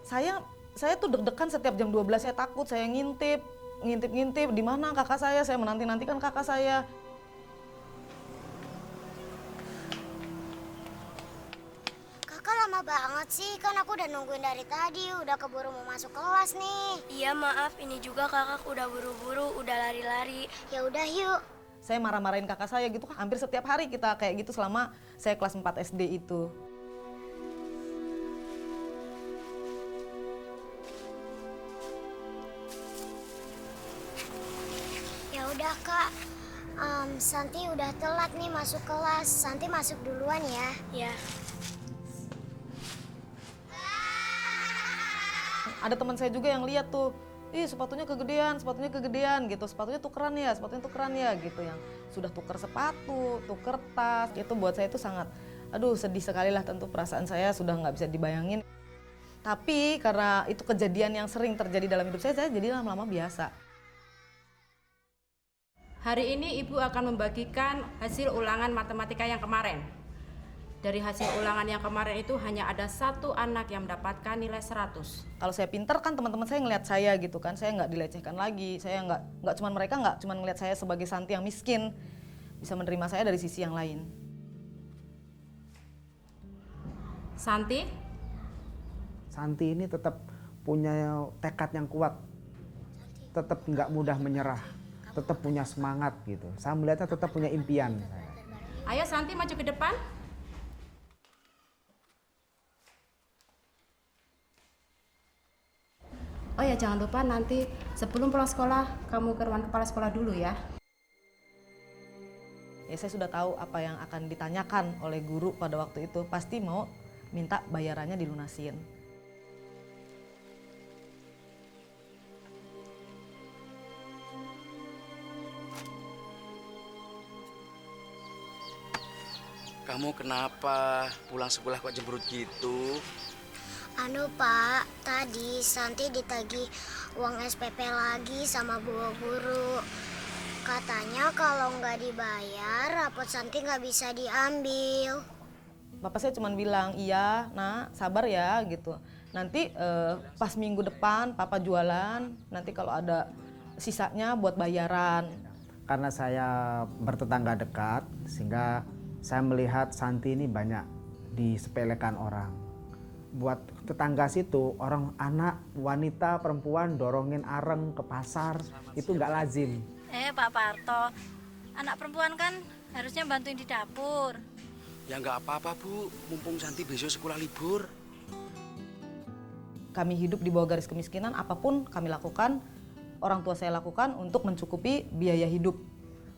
Saya tuh deg-degan setiap jam 12, saya takut, saya ngintip, di mana kakak saya menanti-nantikan kakak saya. Kakak lama banget sih, kan aku udah nungguin dari tadi, udah keburu mau masuk kelas nih. Iya maaf, ini juga kakak udah buru-buru, udah lari-lari. Ya udah yuk. Saya marah-marahin kakak saya gitu, hampir setiap hari kita kayak gitu selama saya kelas 4 SD itu. Ya udah kak, Santi udah telat nih masuk kelas. Santi masuk duluan ya. Ya, Ada teman saya juga yang lihat tuh, ih sepatunya kegedean gitu, sepatunya tukeran ya gitu, yang sudah tuker sepatu, tuker tas. Itu buat saya itu sangat, aduh sedih sekali lah, tentu perasaan saya sudah nggak bisa dibayangin. Tapi karena itu kejadian yang sering terjadi dalam hidup saya jadi lama-lama biasa. Hari ini Ibu akan membagikan hasil ulangan matematika yang kemarin. Dari hasil ulangan yang kemarin itu hanya ada satu anak yang mendapatkan nilai 100. Kalau saya pinter kan teman-teman saya ngelihat saya gitu kan, saya nggak dilecehkan lagi. Saya nggak cuman, mereka nggak cuman ngelihat saya sebagai Santi yang miskin, bisa menerima saya dari sisi yang lain. Santi, Santi ini tetap punya tekad yang kuat, tetap nggak mudah menyerah, tetap punya semangat gitu. Saya melihatnya tetap punya impian. ayo Santi maju ke depan. Oh ya, jangan lupa nanti sebelum pulang sekolah kamu ke ruangan kepala sekolah dulu ya. Ya saya sudah tahu apa yang akan ditanyakan oleh guru pada waktu itu, pasti mau minta bayarannya dilunasin. Kamu kenapa pulang sekolah kok jembrut gitu? Anu Pak, tadi Santi ditagih uang SPP lagi sama bu guru. Katanya kalau nggak dibayar, rapot Santi nggak bisa diambil. Bapak saya cuma bilang, iya nak sabar ya gitu. Nanti pas minggu depan papa jualan, nanti kalau ada sisanya buat bayaran. Karena saya bertetangga dekat, sehingga saya melihat Santi ini banyak disepelekan orang. Buat tetangga situ, orang anak, wanita, perempuan dorongin areng ke pasar, itu nggak lazim. Pak Parto, anak perempuan kan harusnya bantuin di dapur. Ya nggak apa-apa Bu, mumpung Santi besok sekolah libur. Kami hidup di bawah garis kemiskinan, apapun kami lakukan, orang tua saya lakukan untuk mencukupi biaya hidup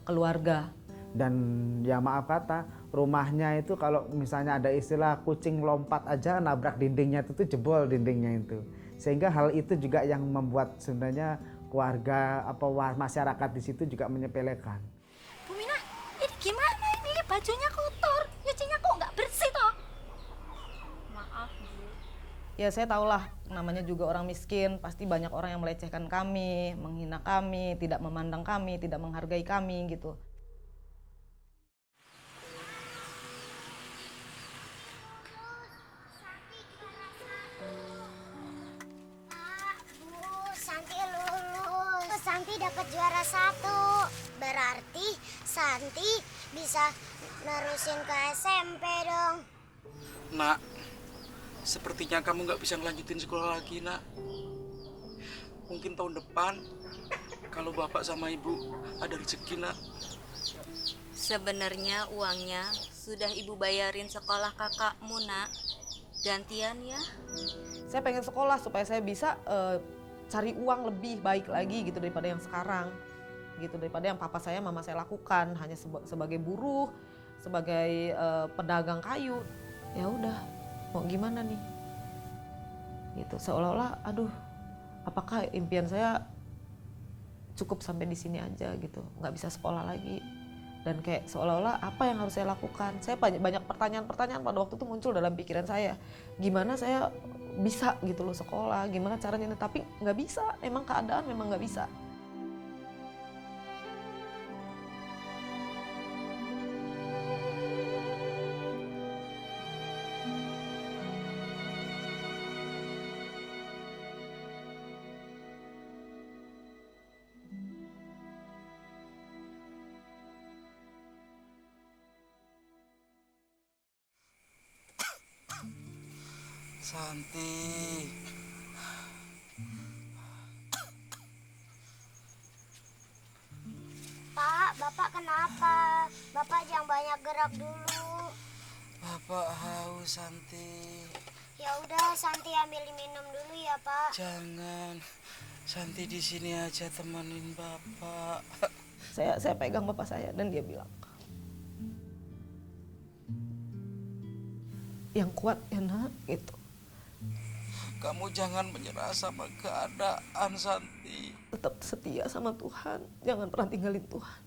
keluarga. Dan ya maaf kata, rumahnya itu kalau misalnya ada istilah kucing lompat aja nabrak dindingnya itu tuh jebol dindingnya itu. Sehingga hal itu juga yang membuat sebenarnya keluarga apa masyarakat di situ juga menyepelekan. Bu Mina, ini gimana ini? Bajunya kotor, nyucinya kok nggak bersih toh? Maaf Bu. Ya saya tahulah namanya juga orang miskin, pasti banyak orang yang melecehkan kami, menghina kami, tidak memandang kami, tidak menghargai kami gitu. Santi lulus. Santi dapat juara 1. Berarti Santi bisa nerusin ke SMP dong. Nak, sepertinya kamu nggak bisa ngelanjutin sekolah lagi nak. Mungkin tahun depan, kalau bapak sama ibu ada rezeki nak. Sebenarnya uangnya sudah ibu bayarin sekolah kakakmu nak. Gantian ya. Saya pengen sekolah supaya saya bisa cari uang lebih baik lagi gitu daripada yang sekarang. Gitu, daripada yang papa saya, mama saya lakukan hanya sebagai buruh, sebagai pedagang kayu. Ya udah, mau gimana nih? Gitu, seolah-olah aduh, apakah impian saya cukup sampai di sini aja gitu, nggak bisa sekolah lagi. Dan kayak seolah-olah apa yang harus saya lakukan? Saya banyak pertanyaan-pertanyaan pada waktu itu muncul dalam pikiran saya. Gimana saya bisa gitu loh sekolah, gimana caranya, tapi nggak bisa, emang keadaan memang nggak bisa. Santi. Pak, Bapak kenapa? Bapak jangan banyak gerak dulu. Bapak haus, Santi. Ya udah, Santi ambil minum dulu ya, Pak. Jangan. Santi di sini aja temenin Bapak. Saya pegang bapak saya dan dia bilang, yang kuat ya nak, gitu. Kamu jangan menyerah sama keadaan, Santi. Tetap setia sama Tuhan, jangan pernah tinggalin Tuhan.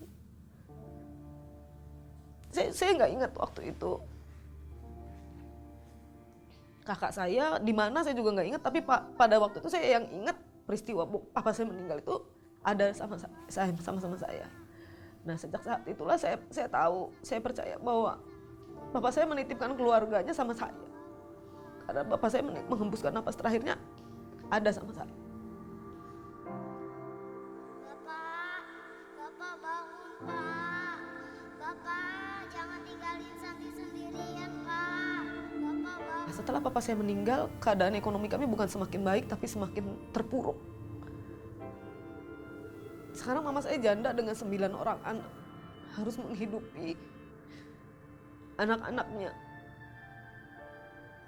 Saya nggak ingat waktu itu kakak saya di mana, saya juga nggak ingat. Tapi pada waktu itu saya yang ingat peristiwa papa saya meninggal itu ada sama saya. Nah sejak saat itulah saya tahu, saya percaya bahwa bapak saya menitipkan keluarganya sama saya. Karena bapak saya menghembuskan napas terakhirnya ada sama saya. Bapak bangun, Pak. Bapak jangan tinggalin Santi sendirian, Pak. Bapak bangun. Setelah papa saya meninggal, keadaan ekonomi kami bukan semakin baik tapi semakin terpuruk. Sekarang mama saya janda dengan 9 orang anak, harus menghidupi anak-anaknya.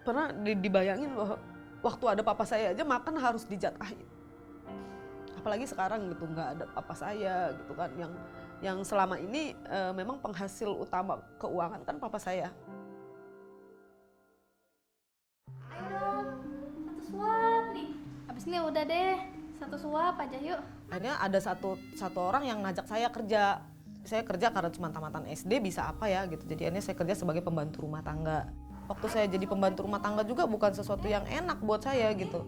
Pernah dibayangin bahwa waktu ada papa saya aja makan harus dijatahin. Apalagi sekarang gitu, nggak ada papa saya gitu kan, yang selama ini memang penghasil utama keuangan kan papa saya. Ayo dong, satu suap nih. Abis ini udah deh, satu suap aja yuk. Akhirnya ada satu orang yang ngajak saya kerja. Saya kerja karena cuma tamatan SD, bisa apa ya gitu. Jadi akhirnya saya kerja sebagai pembantu rumah tangga. Waktu saya jadi pembantu rumah tangga juga bukan sesuatu yang enak buat saya gitu.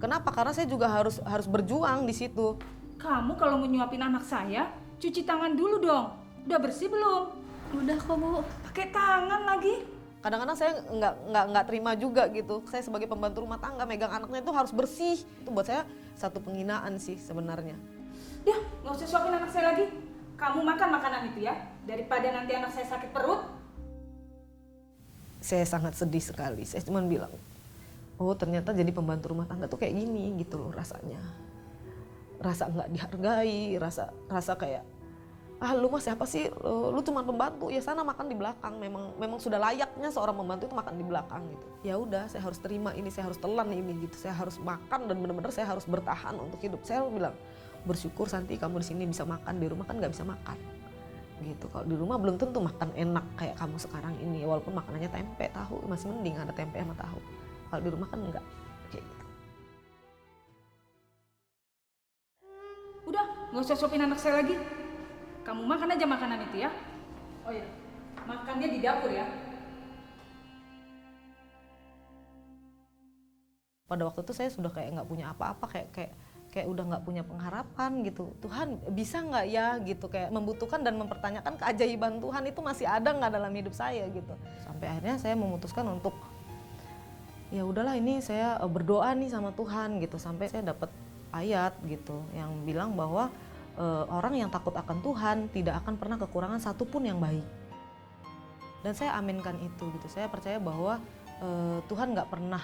Kenapa? Karena saya juga harus berjuang di situ. Kamu kalau mau nyuapin anak saya, cuci tangan dulu dong. Udah bersih belum? Udah kok Bu. Pakai tangan lagi. Kadang-kadang saya nggak terima juga gitu. Saya sebagai pembantu rumah tangga megang anaknya itu harus bersih. Itu buat saya satu penghinaan sih sebenarnya. Dah, nggak usah suapin anak saya lagi. Kamu makan makanan itu ya, daripada nanti anak saya sakit perut. Saya sangat sedih sekali. Saya cuma bilang, oh ternyata jadi pembantu rumah tangga tuh kayak gini gitu loh rasanya. Rasa nggak dihargai, rasa kayak, lu mah siapa sih? Lu cuma pembantu, ya sana makan di belakang. Memang sudah layaknya seorang pembantu itu makan di belakang gitu. Ya udah, saya harus terima ini, saya harus telan ini gitu. Saya harus makan dan benar-benar saya harus bertahan untuk hidup. Saya bilang, bersyukur Santi kamu di sini bisa makan, di rumah kan nggak bisa makan. Gitu. Kalau di rumah belum tentu makan enak kayak kamu sekarang ini, walaupun makanannya tempe, tahu masih mending ada tempe sama tahu. Kalau di rumah kan enggak kayak gitu. Udah, nggak usah suapin anak saya lagi. Kamu makan aja makanan itu ya. Oh iya, makannya di dapur ya. Pada waktu itu saya sudah kayak nggak punya apa-apa, kayak udah nggak punya pengharapan gitu. Tuhan bisa nggak ya gitu, kayak membutuhkan dan mempertanyakan keajaiban Tuhan itu masih ada nggak dalam hidup saya gitu. Sampai akhirnya saya memutuskan untuk ya udahlah ini saya berdoa nih sama Tuhan gitu. Sampai saya dapat ayat gitu yang bilang bahwa orang yang takut akan Tuhan tidak akan pernah kekurangan satupun yang baik. Dan saya aminkan itu gitu. Saya percaya bahwa Tuhan nggak pernah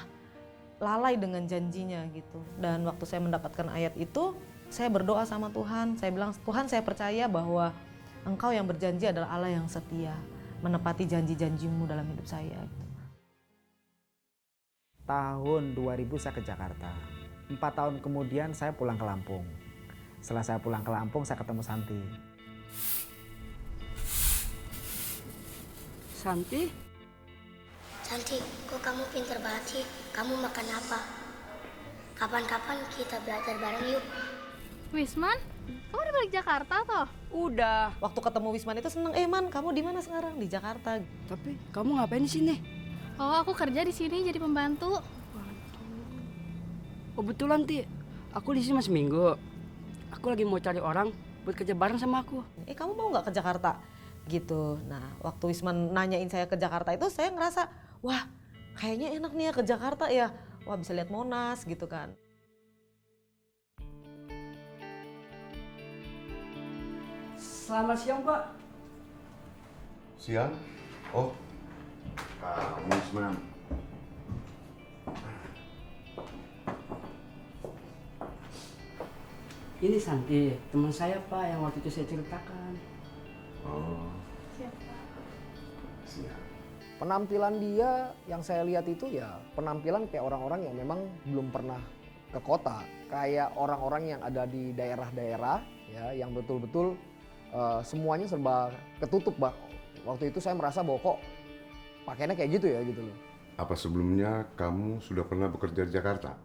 lalai dengan janjinya gitu. Dan waktu saya mendapatkan ayat itu, saya berdoa sama Tuhan. Saya bilang, Tuhan saya percaya bahwa Engkau yang berjanji adalah Allah yang setia, menepati janji-janjimu dalam hidup saya. Gitu. Tahun 2000 saya ke Jakarta. 4 tahun kemudian saya pulang ke Lampung. Setelah saya pulang ke Lampung, saya ketemu Santi. Santi? Santi, kok kamu pinter banget sih? Kamu makan apa? Kapan-kapan kita belajar bareng yuk. Wisman, kamu udah balik Jakarta toh? Udah. Waktu ketemu Wisman itu seneng, Man, kamu di mana sekarang? Di Jakarta. Tapi kamu ngapain di sini? Oh, aku kerja di sini jadi pembantu. Oh betulan, Ti. Aku di sini masih minggu. Aku lagi mau cari orang buat kerja bareng sama aku. Kamu mau nggak ke Jakarta? Gitu. Nah, waktu Wisman nanyain saya ke Jakarta itu saya ngerasa, wah kayaknya enak nih ya ke Jakarta ya. Wah bisa lihat Monas gitu kan. Selamat siang, Pak. Siang? Oh, Wisman. Ini Santi, teman saya Pak yang waktu itu saya ceritakan. Oh. Penampilan dia yang saya lihat itu ya penampilan kayak orang-orang yang memang belum pernah ke kota. Kayak orang-orang yang ada di daerah-daerah ya yang betul-betul semuanya serba ketutup, Pak. Waktu itu saya merasa bahwa kok pakainya kayak gitu ya gitu loh. Apa sebelumnya kamu sudah pernah bekerja di Jakarta?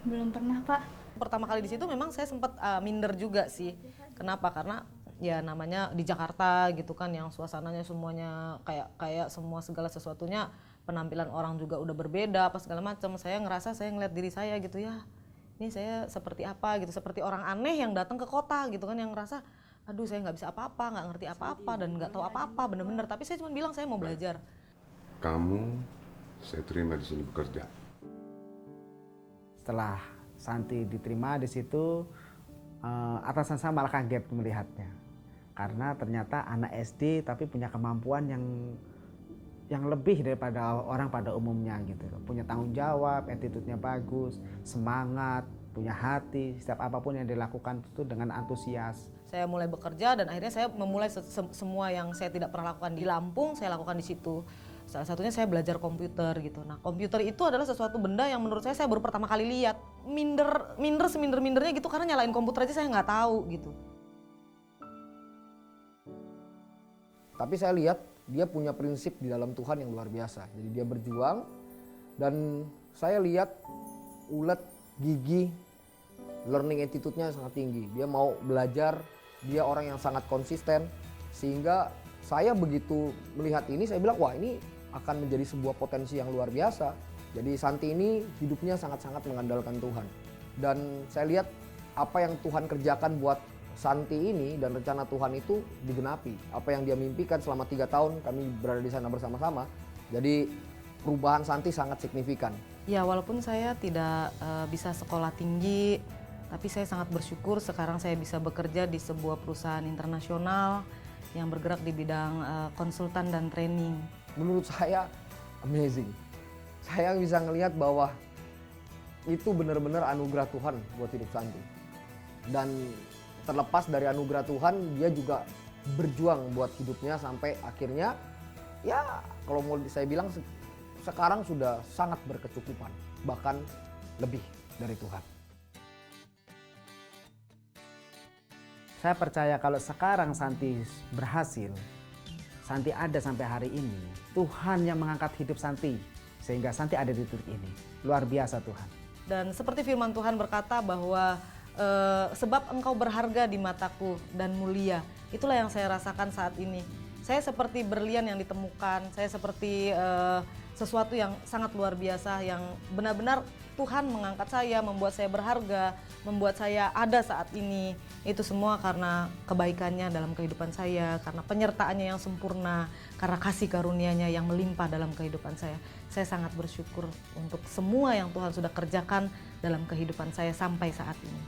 Belum pernah, Pak. Pertama kali di situ memang saya sempat minder juga sih. Kenapa? Karena ya namanya di Jakarta gitu kan yang suasananya semuanya kayak semua segala sesuatunya penampilan orang juga udah berbeda apa segala macam. Saya ngerasa saya ngeliat diri saya gitu ya. Ini saya seperti apa gitu, seperti orang aneh yang datang ke kota gitu kan yang ngerasa aduh saya nggak bisa apa-apa, nggak ngerti apa-apa dan nggak tahu apa-apa bener-bener. Tapi saya cuma bilang saya mau belajar. Kamu saya terima di sini bekerja. Setelah Santi diterima di situ, atasan saya malah kaget melihatnya. Karena ternyata anak SD tapi punya kemampuan yang lebih daripada orang pada umumnya gitu. Punya tanggung jawab, attitude-nya bagus, semangat, punya hati, setiap apapun yang dilakukan itu dengan antusias. Saya mulai bekerja dan akhirnya saya memulai semua yang saya tidak pernah lakukan di Lampung, saya lakukan di situ. Salah satunya saya belajar komputer gitu. Nah, komputer itu adalah sesuatu benda yang menurut saya baru pertama kali lihat. Minder seminder-mindernya gitu karena nyalain komputer aja saya nggak tahu gitu. Tapi saya lihat dia punya prinsip di dalam Tuhan yang luar biasa. Jadi dia berjuang dan saya lihat ulet, gigi, learning attitude-nya sangat tinggi. Dia mau belajar, dia orang yang sangat konsisten sehingga saya begitu melihat ini saya bilang wah ini akan menjadi sebuah potensi yang luar biasa. Jadi Santi ini hidupnya sangat-sangat mengandalkan Tuhan. Dan saya lihat apa yang Tuhan kerjakan buat Santi ini dan rencana Tuhan itu digenapi. Apa yang dia mimpikan selama 3 tahun kami berada di sana bersama-sama. Jadi perubahan Santi sangat signifikan. Ya walaupun saya tidak bisa sekolah tinggi, tapi saya sangat bersyukur sekarang saya bisa bekerja di sebuah perusahaan internasional yang bergerak di bidang konsultan dan training. Menurut saya amazing. Saya bisa ngelihat bahwa itu benar-benar anugerah Tuhan buat hidup Santi. Dan terlepas dari anugerah Tuhan, dia juga berjuang buat hidupnya sampai akhirnya ya kalau mau saya bilang sekarang sudah sangat berkecukupan, bahkan lebih dari Tuhan. Saya percaya kalau sekarang Santi berhasil, Santi ada sampai hari ini, Tuhan yang mengangkat hidup Santi sehingga Santi ada di titik ini. Luar biasa Tuhan. Dan seperti firman Tuhan berkata bahwa sebab engkau berharga di mataku dan mulia, itulah yang saya rasakan saat ini. Saya seperti berlian yang ditemukan, saya seperti sesuatu yang sangat luar biasa yang benar-benar Tuhan mengangkat saya, membuat saya berharga, membuat saya ada saat ini. Itu semua karena kebaikannya dalam kehidupan saya, karena penyertaannya yang sempurna, karena kasih karunia-Nya yang melimpah dalam kehidupan saya. Saya sangat bersyukur untuk semua yang Tuhan sudah kerjakan dalam kehidupan saya sampai saat ini.